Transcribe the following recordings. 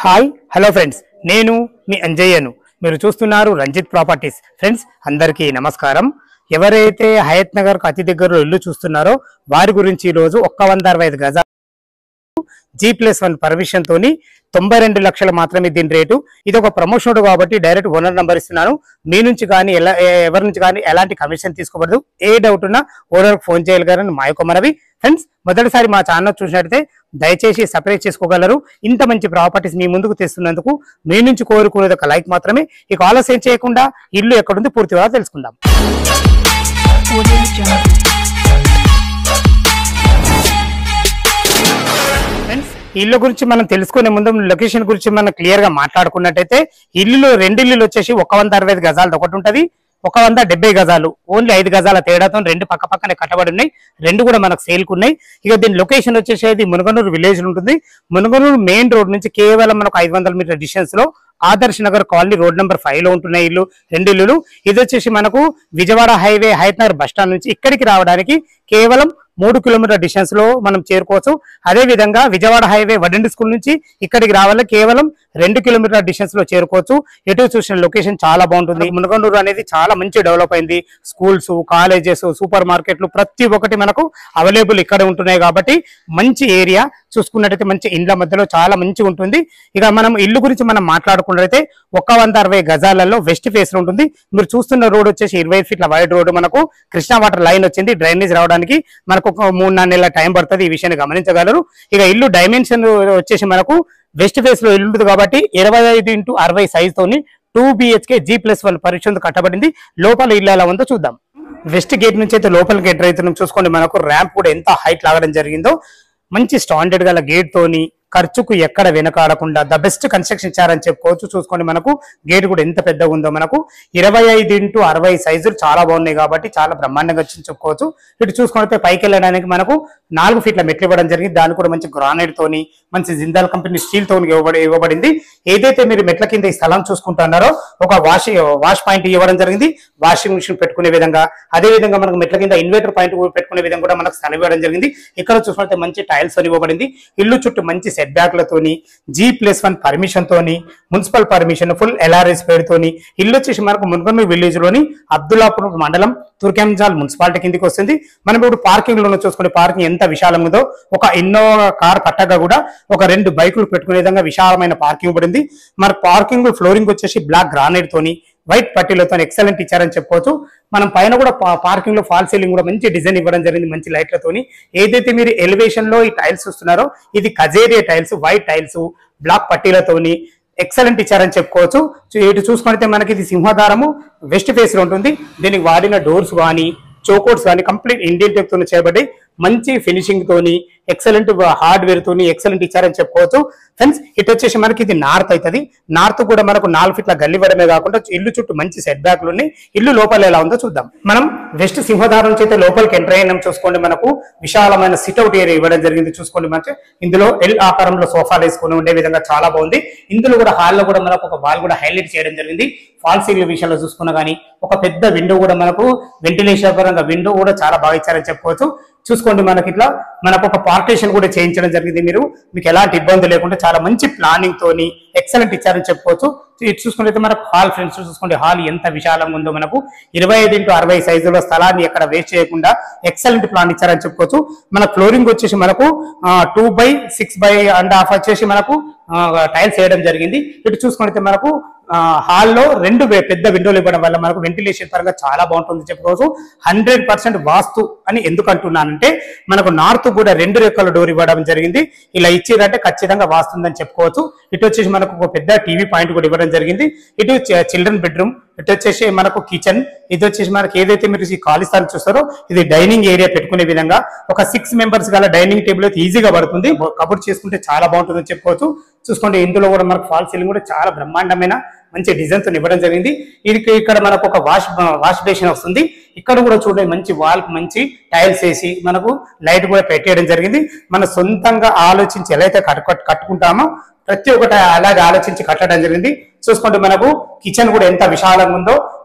Hi hello friends, నేను మీ అంజయ్యను. మీరు చూస్తున్నారు రంజిత్ ప్రాపర్టీస్. ఫ్రెండ్స్ అందరికీ నమస్కారం. ఎవరైతే హయత్ నగర్కు అతి దగ్గరలో ఇల్లు చూస్తున్నారో వారి గురించి ఈరోజు 165 గజాలు G+1 పర్మిషన్ తోని 92 లక్షలు మాత్రమే దీని రేటు. ఇది ఒక ప్రమోషన్ కాబట్టి డైరెక్ట్ ఓనర్ నంబర్ ఇస్తున్నాను. మీ నుంచి కానీ ఎవరి నుంచి కానీ ఎలాంటి కమిషన్ తీసుకోబడదు. ఏ డౌట్ ఉన్నా ఓనర్ ఫోన్ చేయగలరని మా యొక్క మనవి. ఫ్రెండ్స్ మొదటిసారి మా ఛానల్ చూసినట్లయితే దయచేసి సబ్స్క్రైబ్ చేసుకోగలరు. ఇంత మంచి ప్రాపర్టీస్ మీ ముందుకు తెస్తున్నందుకు మీ నుంచి కోరుకునేది ఒక లైక్ మాత్రమే. ఇక ఆలస్యం చేయకుండా ఇల్లు ఎక్కడుంది పూర్తిగా తెలుసుకుందాం. ఫ్రెండ్స్ ఇల్లు గురించి మనం తెలుసుకునే ముందు లొకేషన్ గురించి మనం క్లియర్ గా మాట్లాడుకున్నట్టయితే ఇల్లులో రెండు ఇల్లులు వచ్చేసి 165 గజాలు ఒకటి ఉంటది, 170 గజాలు. ఓన్లీ 5 గజాల తేడాతో రెండు పక్క పక్కనే కట్టబడి ఉన్నాయి. రెండు కూడా మనకు సేల్కు ఉన్నాయి. ఇక దీని లొకేషన్ వచ్చేసి మునగనూరు విలేజ్ ఉంటుంది. మునగనూరు మెయిన్ రోడ్ నుంచి కేవలం మనకు 500 మీటర్ డిస్టెన్స్ లో Adarsh Nagar colony road number 5 లో ఉంటున్నాయి ఇల్లు, రెండు ఇల్లులు. ఇది వచ్చేసి మనకు Vijayawada highway Hayat Nagar bus stand నుంచి ఇక్కడికి రావడానికి కేవలం 3 కిలోమీటర్ డిస్టెన్స్ లో మనం చేరుకోవచ్చు. అదే విధంగా విజయవాడ హైవే వడండి స్కూల్ నుంచి ఇక్కడికి రావాలి కేవలం 2 కిలోమీటర్ డిస్టెన్స్ లో చేరుకోవచ్చు. ఎటు చూసిన లొకేషన్ చాలా బాగుంటుంది. మునగనూరు అనేది చాలా మంచి డెవలప్ అయింది. స్కూల్స్, కాలేజెస్, సూపర్ మార్కెట్లు ప్రతి ఒక్కటి మనకు అవైలబుల్ ఇక్కడ ఉంటున్నాయి కాబట్టి మంచి ఏరియా. చూసుకున్నట్టయితే మంచి ఇండ్ల మధ్యలో చాలా మంచిగా ఉంటుంది. ఇక మనం ఇల్లు గురించి మనం మాట్లాడుకున్నట్లయితే 160 గజాలలో వెస్ట్ ఫేస్ లో ఉంటుంది. మీరు చూస్తున్న రోడ్ వచ్చేసి 25 ఫీట్ల వైడ్ రోడ్. మనకు కృష్ణా వాటర్ లైన్ వచ్చింది. డ్రైనేజ్ రావడానికి మనకు ఒక 3-4 నెలల టైం పడుతుంది. ఈ విషయాన్ని గమనించగలరు. ఇక ఇల్లు డైమెన్షన్ వచ్చేసి మనకు వెస్ట్ ఫేస్ లో ఇల్లు ఉంటుంది కాబట్టి 25x60 సైజ్ తోని 2 BHK G+1 పర్మిషన్ కట్టబడింది. లోపల ఇల్లు ఎలా ఉందో చూద్దాం. వెస్ట్ గేట్ నుంచి అయితే లోపలికి ఎంటర్ అవుతున్నాం. చూసుకోండి మనకు ర్యాంప్ కూడా ఎంత హైట్ లాగడం జరిగిందో. మంచి స్టాండర్డ్ గల గేట్ తోని ఖర్చుకు ఎక్కడ వెనకాడకుండా ద బెస్ట్ కన్స్ట్రక్షన్ ఇచ్చారని చెప్పుకోవచ్చు. చూసుకోండి మనకు గేట్ కూడా ఎంత పెద్దగా ఉందో. మనకు 25x60 సైజులు చాలా బాగున్నాయి కాబట్టి చాలా బ్రహ్మాండంగా చెప్పుకోవచ్చు. ఇటు చూసుకుంటే పైకి వెళ్ళడానికి మనకు 4 ఫీట్ల మెట్లు ఇవ్వడం జరిగింది. దాని కూడా మంచి గ్రానైట్ తోని మంచి జిందాల్ కంపెనీ స్టీల్ తోని ఇవ్వబడింది. ఏదైతే మీరు మెట్ల కింద ఈ స్థలం చూసుకుంటున్నారో ఒక వాష్ పాయింట్ ఇవ్వడం జరిగింది. వాషింగ్ మిషన్ పెట్టుకునే విధంగా, అదే విధంగా మనకు మెట్ల కింద ఇన్వర్టర్ పాయింట్ పెట్టుకునే విధంగా కూడా మనకు స్థలం ఇవ్వడం జరిగింది. ఇక్కడ చూసుకుంటే మంచి టైల్స్ అని ఇవ్వబడింది. ఇల్లు చుట్టూ మంచి సెట్ బ్యాక్లతోని G+1 పర్మిషన్ తోని మున్సిపల్ పర్మిషన్ ఫుల్ LRS పేరుతోని ఇల్లు వచ్చేసి మనకు మునగనూరు విలేజ్ లోని అబ్దుల్లాపూర్ మండలం తుర్కెంజాల్ మున్సిపాలిటీ కిందికి వస్తుంది. మనం ఇప్పుడు పార్కింగ్ లో చూసుకునే పార్కింగ్ ఎంత విశాలంగా ఉందో. ఒక ఇన్నోవా కార్ పట్టగా కూడా ఒక 2 బైకులు పెట్టుకునే విధంగా విశాలమైన పార్కింగ్ పడింది. మన పార్కింగ్ ఫ్లోరింగ్ వచ్చేసి బ్లాక్ గ్రానైట్ తోని వైట్ పట్టీలతో ఎక్సలెంట్ ఇచ్చారని చెప్పుకోవచ్చు. మనం పైన కూడా పార్కింగ్ లో ఫాల్ సీలింగ్ కూడా మంచి డిజైన్ ఇవ్వడం జరిగింది మంచి లైట్లతోని. ఏదైతే మీరు ఎలివేషన్ లో ఈ టైల్స్ చూస్తున్నారో ఇది Kajaria tiles, white tiles, black పట్టీలతోని ఎక్సలెంట్ ఇచ్చారని చెప్పుకోవచ్చు. ఇటు చూసుకుంటే మనకి ఇది సింహద్వారము వెస్ట్ ఫేస్ లో ఉంటుంది. దీనికి వాడిన డోర్స్ కానీ చోకోట్స్ కానీ కంప్లీట్ ఇండియన్ టెక్ తోని చేయబడి మంచి ఫినిషింగ్ తోని ఎక్సలెంట్ హార్డ్వేర్ తోని ఎక్సలెంట్ ఇచ్చారని చెప్పుకోవచ్చు. ఫ్రెండ్స్ ఇటు వచ్చేసి మనకి ఇది నార్త్ అవుతుంది. నార్త్ కూడా మనకు 4 ఫీట్ల గల్లి ఇవ్వడమే కాకుండా ఇల్లు చుట్టూ మంచి సెట్ బ్యాక్లు ఉన్నాయి. ఇల్లు లోపల ఎలా ఉందో చూద్దాం. మనం వెస్ట్ సింహద్వారం నుంచి అయితే లోపలికి ఎంటర్ అయినాం. చూసుకోండి మనకు విశాలమైన సిట్అవుట్ ఏరియా ఇవ్వడం జరిగింది. చూసుకోండి మంచి ఇందులో L ఆకారంలో సోఫాలు వేసుకుని ఉండే విధంగా చాలా బాగుంది. ఇందులో కూడా హాల్లో కూడా మనకు ఒక వాల్ కూడా హైలైట్ చేయడం జరిగింది. ఫాల్ సీలింగ్ విషయంలో చూసుకున్నా కానీ ఒక పెద్ద విండో కూడా మనకు వెంటిలేషన్ పరంగా విండో కూడా చాలా బాగా ఇచ్చారని చెప్పుకోవచ్చు. చూసుకోండి మనకి ఇట్లా మనకు ఒక పార్టీషన్ కూడా చేయించడం జరిగింది. మీకు ఎలాంటి ఇబ్బంది లేకుండా చాలా మంచి ప్లానింగ్ తోని ఎక్సలెంట్ ఇచ్చారని చెప్పుకోవచ్చు. ఇది చూసుకుంటే మనకు హాల్ ఫ్రెండ్స్ చూసుకోండి హాల్ ఎంత విశాలంగా ఉందో. మనకు 25x60 సైజులో స్థలాన్ని ఎక్కడ వేస్ట్ చేయకుండా ఎక్సలెంట్ ప్లాన్ ఇచ్చారని చెప్పుకోవచ్చు. మన ఫ్లోరింగ్ వచ్చేసి మనకు 2/6/1/2 వచ్చేసి మనకు టైల్స్ వేయడం జరిగింది. ఇటు చూసుకుంటే మనకు హాల్లో 2 పెద్ద విండోలు ఇవ్వడం వల్ల మనకు వెంటిలేషన్ పరంగా చాలా బాగుంటుంది చెప్పుకోవచ్చు. 100% వాస్తు అని ఎందుకు అంటున్నానంటే మనకు నార్త్ కూడా 2 రెక్కల డోర్ ఇవ్వడం జరిగింది. ఇలా ఇచ్చేదంటే ఖచ్చితంగా వాస్తుందని చెప్పుకోవచ్చు. ఇటు వచ్చేసి మనకు ఒక పెద్ద టీవీ పాయింట్ కూడా ఇవ్వడం జరిగింది. ఇటు చిల్డ్రన్ బెడ్రూమ్, ఇటు వచ్చేసి మనకు కిచెన్, ఇది వచ్చేసి మనకి ఏదైతే మీరు ఈ ఖాళీ స్థలం చూస్తారో ఇది డైనింగ్ ఏరియా పెట్టుకునే విధంగా ఒక 6 మెంబర్స్ గల డైనింగ్ టేబుల్ అయితే ఈజీగా పడుతుంది. కబుర్ చేసుకుంటే చాలా బాగుంటుందని చెప్పుకోవచ్చు. చూసుకోండి ఇందులో కూడా మనకు ఫాల్ సీలింగ్ కూడా చాలా బ్రహ్మాండమైన మంచి డిజైన్ తో ఇవ్వడం జరిగింది. ఇక్కడ మనకు ఒక వాష్ బేసిన్ వస్తుంది. ఇక్కడ కూడా చూడండి మంచి వాల్ మంచి టైల్స్ వేసి మనకు లైట్ కూడా పెట్టేయడం జరిగింది. మన సొంతంగా ఆలోచించి ఎలా అయితే కట్టుకుంటామో ప్రతి ఒక్కటి అలాగే ఆలోచించి కట్టడం జరిగింది. చూసుకోండి మనకు కిచెన్ కూడా ఎంత విశాలంగా ఉందో.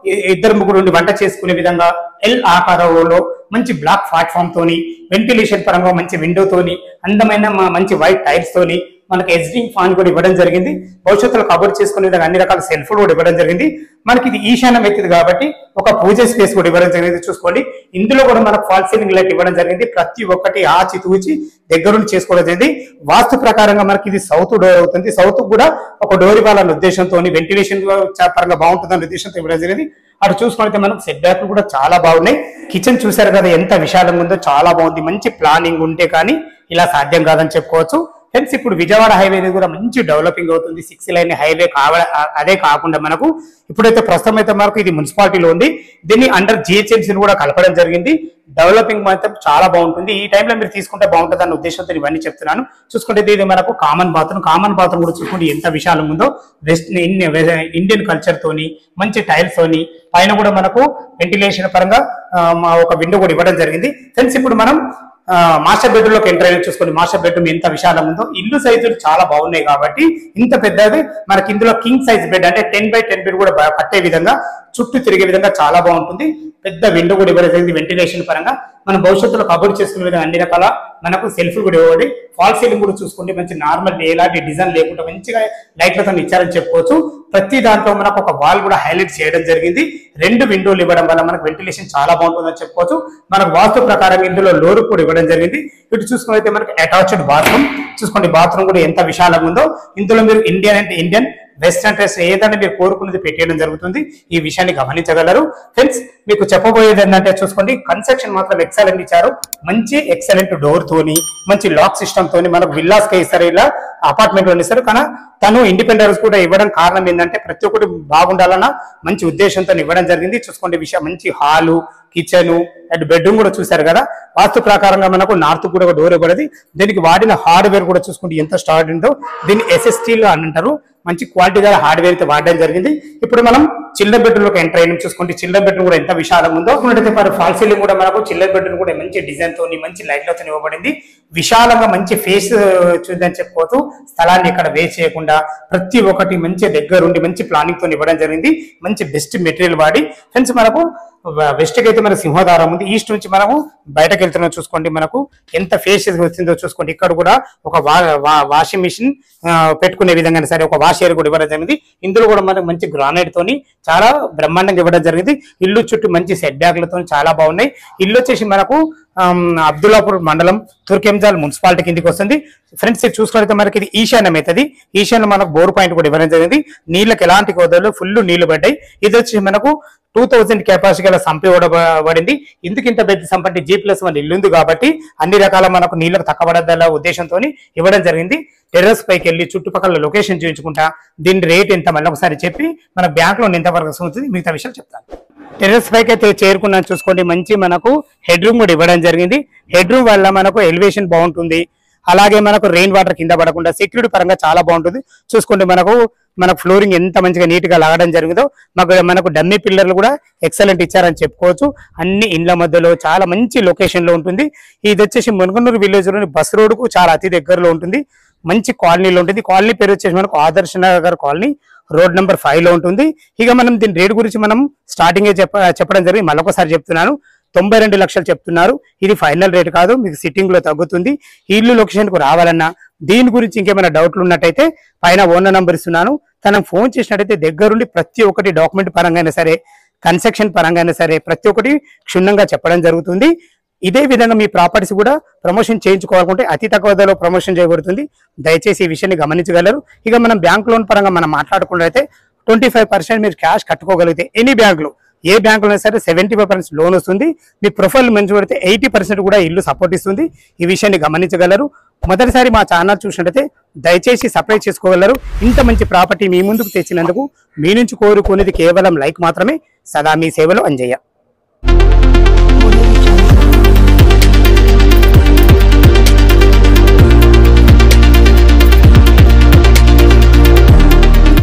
2-3 వంట చేసుకునే విధంగా L ఆకారంలో మంచి బ్లాక్ ప్లాట్ఫామ్ తోని వెంటిలేషన్ పరంగా మంచి విండో తోని అందమైన మంచి వైట్ టైల్స్ తోని మనకి ఎగ్జిటింగ్ ఫాన్ కూడా ఇవ్వడం జరిగింది. భవిష్యత్తులో కబర్ చేసుకునే విధంగా అన్ని రకాల సెల్ఫ్లు కూడా ఇవ్వడం జరిగింది. మనకి ఇది ఈశాన్యం ఎత్తిది కాబట్టి ఒక పూజ స్పేస్ కూడా ఇవ్వడం జరిగింది. చూసుకోండి, ఇందులో కూడా మనకు ఫాల్ సీలింగ్ లైట్ ఇవ్వడం జరిగింది. ప్రతి ఒక్కటి ఆచి తూచి దగ్గరుండి చేసుకోవడం జరిగింది. వాస్తు ప్రకారంగా మనకి ఇది సౌత్ డోర్ అవుతుంది. సౌత్ కూడా ఒక డోర్ ఇవ్వాలన్న ఉద్దేశంతో, వెంటిలేషన్ పరంగా బాగుంటుందన్న ఉద్దేశంతో ఇవ్వడం జరిగింది. అటు చూసుకుంటే మనకు సెట్ బ్యాక్లు కూడా చాలా బాగున్నాయి. కిచెన్ చూసారు కదా ఎంత విశాలంగా ఉందో, చాలా బాగుంది. మంచి ప్లానింగ్ ఉంటే కానీ ఇలా సాధ్యం కాదని చెప్పుకోవచ్చు. ఫ్రెండ్స్, ఇప్పుడు విజయవాడ హైవే కూడా మంచి డెవలపింగ్ అవుతుంది. 6 లైన్ హైవే అదే కాకుండా మనకు ఇప్పుడైతే ప్రస్తుతం అయితే మనకు ఇది మున్సిపాలిటీలో ఉంది. దీన్ని అండర్ జిహెచ్ఎంసీ కూడా కలపడం జరిగింది. డెవలపింగ్ మాత్రం చాలా బాగుంటుంది. ఈ టైంలో మీరు తీసుకుంటే బాగుంటుంది అన్న ఉద్దేశంతో ఇవన్నీ చెప్తున్నాను. చూసుకుంటే ఇది మనకు కామన్ బాత్రూమ్ కూడా చూసుకుంటే ఎంత విశాలంగా ఉందో. ఇండియన్ కల్చర్ తోని మంచి టైల్స్ తోని పైన కూడా మనకు వెంటిలేషన్ పరంగా ఒక విండో కూడా ఇవ్వడం జరిగింది. ఫ్రెండ్స్, ఇప్పుడు మనం మాస్టర్ బెడ్రూమ్ లోకి ఎంటర్ అయినా చూసుకోండి. మాస్టర్ బెడ్రూమ్ ఎంత విశాలంగా ఉందో. ఇల్లు సైజులు చాలా బాగున్నాయి కాబట్టి ఇంత పెద్దది మనకి ఇందులో కింగ్ సైజ్ బెడ్ అంటే 10x10 బెడ్ కూడా కట్టే విధంగా, చుట్టూ తిరిగే విధంగా చాలా బాగుంటుంది. పెద్ద విండో కూడా ఇవ్వడం జరిగింది. వెంటిలేషన్ పరంగా మనం భవిష్యత్తులో కబర్ చేసుకునే విధంగా అన్ని రకాల మనకు సెల్ఫ్లు కూడా ఇవ్వబడి, ఫాల్ సీలింగ్ కూడా చూసుకుంటే మంచి నార్మల్ ఎలాంటి డిజైన్ లేకుండా మంచిగా లైట్లతో ఇచ్చారని చెప్పుకోవచ్చు. ప్రతి దాంట్లో మనకు ఒక వాల్ కూడా హైలైట్ చేయడం జరిగింది. 2 విండోలు ఇవ్వడం వల్ల మనకు వెంటిలేషన్ చాలా బాగుంటుందని చెప్పుకోవచ్చు. మనకు వాస్తు ప్రకారం ఇందులో లోరు కూడా ఇవ్వడం జరిగింది. ఇటు చూసుకుంటే మనకు అటాచ్డ్ బాత్రూమ్ చూసుకోండి. బాత్రూమ్ కూడా ఎంత విశాలంగా ఉందో. ఇందులో మీరు ఇండియన్ అంటే ఇండియన్, వెస్టర్న్ డ్రెస్ ఏదైనా మీరు కోరుకున్నది పెట్టేయడం జరుగుతుంది. ఈ విషయాన్ని గమనించగలరు. ఫ్రెండ్స్, మీకు చెప్పబోయేది ఏంటంటే చూసుకోండి, కన్స్ట్రక్షన్ మాత్రం ఎక్సలెంట్ ఇచ్చారు. మంచి ఎక్సలెంట్ డోర్ తోని, మంచి లాక్ సిస్టమ్ తోని మనకు విల్లాస్ కి ఇస్తారు, ఇలా అపార్ట్మెంట్ లో ఇస్తారు. కానీ తను ఇండిపెండెన్స్ కూడా ఇవ్వడం కారణం ఏంటంటే ప్రతి ఒక్కటి బాగుండాలన్న మంచి ఉద్దేశంతో ఇవ్వడం జరిగింది. చూసుకోండి, విషయం మంచి హాలు, కిచెన్ అండ్ బెడ్రూమ్ కూడా చూసారు కదా. వాస్తు ప్రకారంగా మనకు నార్త్ కూడా ఒక డోర్ ఇవ్వబడింది. దీనికి వాడిన హార్డ్వేర్ కూడా చూసుకుంటే ఎంత స్టార్ట్ ఉందో. దీన్ని SST లో అని అంటారు. మంచి క్వాలిటీ గల హార్డ్వేర్ అయితే వాడడం జరిగింది. ఇప్పుడు మనం చిల్డ్రన్ బెడ్రూమ్ లోకి ఎంటర్ అయినా చూసుకోండి. చిల్డ్రన్ బెడ్రూమ్ కూడా ఎంత విశాలంగా ఉందో. ఫాల్ సీలింగ్ కూడా మనకు చిల్డ్రన్ బెడ్రూమ్ కూడా మంచి డిజైన్ తోని, మంచి లైట్లతో ఇవ్వబడింది. విశాలంగా మంచి ఫేస్ చూద్దని చెప్పుకోవచ్చు. స్థలాన్ని ఇక్కడ వేస్ట్ చేయకుండా ప్రతి ఒక్కటి మంచి దగ్గరుండి మంచి ప్లానింగ్ తో ఇవ్వడం జరిగింది. మంచి బెస్ట్ మెటీరియల్ వాడి. ఫ్రెండ్స్, మనకు వెస్ట్ కి అయితే మనకు సింహద్వారం ఉంది. ఈస్ట్ నుంచి మనము బయటకు వెళ్తున్నాం. చూసుకోండి, మనకు ఎంత ఫేస్ వచ్చిందో చూసుకోండి. ఇక్కడ కూడా ఒక వాషింగ్ మిషన్ పెట్టుకునే విధంగా సరే ఒక వాష్ ఏరియా కూడా ఇవ్వడం జరిగింది. ఇందులో కూడా మనకు మంచి గ్రానైట్ తోని చాలా బ్రహ్మాండంగా ఇవ్వడం జరిగింది. ఇల్లు చుట్టూ మంచి సెట్ బ్యాక్లతో చాలా బాగున్నాయి. ఇల్లు వచ్చేసి మనకు అబ్దుల్లాపూర్ మండలం, తుర్కెంజాల్ మున్సిపాలిటీ కిందికి వస్తుంది. ఫ్రెండ్స్, చూసుకుంటే మనకి ఇది ఈశాన్యం అవుతుంది. ఈశాన్యం మనకు బోర్ పాయింట్ కూడా ఇవ్వడం జరిగింది. నీళ్ళకి ఎలాంటి కోదలు ఫుల్ నీళ్లు పడ్డాయి. ఇది వచ్చి మనకు 2000 కెపాసిటీ గల సంప ఇవ్వబడింది. ఇందుకు ఇంత పెద్ద సంపట్టి G+1 ఇల్లు ఉంది కాబట్టి అన్ని రకాల మనకు నీళ్లకు తక్కబడదల ఉద్దేశంతో ఇవ్వడం జరిగింది. టెర్రస్ పైకి వెళ్ళి చుట్టుపక్కల లొకేషన్ చూపించుకుంటా దీని రేట్ ఎంత మళ్ళీ ఒకసారి చెప్పి మన బ్యాంక్ లోన్ ఎంత వరకు వస్తుంది మిగతా విషయాలు చెప్తాను. టెర్రస్ పైకి అయితే చేరుకున్నాను. చూసుకోండి, మంచి మనకు హెడ్ రూమ్ కూడా ఇవ్వడం జరిగింది. హెడ్ రూమ్ వల్ల మనకు ఎలివేషన్ బాగుంటుంది. అలాగే మనకు రెయిన్ వాటర్ కింద పడకుండా సెక్యూరిటీ పరంగా చాలా బాగుంటుంది. చూసుకోండి, మనకు ఫ్లోరింగ్ ఎంత మంచిగా నీట్ గా లాగడం జరిగిందో. మనకు డమ్మీ పిల్లర్లు కూడా ఎక్సలెంట్ ఇచ్చారని చెప్పుకోవచ్చు. అన్ని ఇండ్ల మధ్యలో చాలా మంచి లొకేషన్ లో ఉంటుంది. ఇది వచ్చేసి మునగనూరు విలేజ్ లోని బస్ రోడ్ కు చాలా అతి దగ్గరలో ఉంటుంది. మంచి కాలనీలో ఉంటుంది. కాలనీ పేరు వచ్చేసి మనకు ఆదర్శ నగర్ కాలనీ, రోడ్ నెంబర్ 5 లో ఉంటుంది. ఇక మనం దీని రేట్ గురించి మనం స్టార్టింగ్ చెప్పడం జరిగింది. మళ్ళొకసారి చెప్తున్నాను, 92 లక్షలు చెప్తున్నారు. ఇది ఫైనల్ రేట్ కాదు, మీకు సిట్టింగ్ లో తగ్గుతుంది. ఈ ఇల్లు లొకేషన్ కు రావాలన్నా దీని గురించి ఇంకేమైనా డౌట్లు ఉన్నట్టయితే పైన ఓనర్ నంబర్ ఇస్తున్నాను. తనకు ఫోన్ చేసినట్టయితే దగ్గరుండి ప్రతి ఒక్కటి డాక్యుమెంట్ పరంగా అయినా సరే, కన్స్ట్రక్షన్ పరంగా అయినా సరే ప్రతి ఒక్కటి క్షుణ్ణంగా చెప్పడం జరుగుతుంది. ఇదే విధంగా మీ ప్రాపర్టీస్ కూడా ప్రమోషన్ చేయించుకోవాలనుకుంటే అతి తక్కువ ధరలో ప్రమోషన్ చేయబడుతుంది. దయచేసి ఈ విషయాన్ని గమనించగలరు. ఇక మనం బ్యాంక్ లోన్ పరంగా మనం మాట్లాడుకున్నట్లయితే 25% మీరు క్యాష్ కట్టుకోగలిగితే ఎనీ బ్యాంకులు, ఏ బ్యాంకులో సరే 75% లోన్ వస్తుంది. మీ ప్రొఫైల్ మంచి పడితే 80% కూడా ఇల్లు సపోర్ట్ ఇస్తుంది. ఈ విషయాన్ని గమనించగలరు. మొదటిసారి మా ఛానల్ చూసినట్టయితే దయచేసి సబ్స్క్రైబ్ చేసుకోగలరు. ఇంత మంచి ప్రాపర్టీ మీ ముందుకు తెచ్చినందుకు మీ నుంచి కోరుకునేది కేవలం లైక్ మాత్రమే. సదా మీ సేవలో అంజయ్య.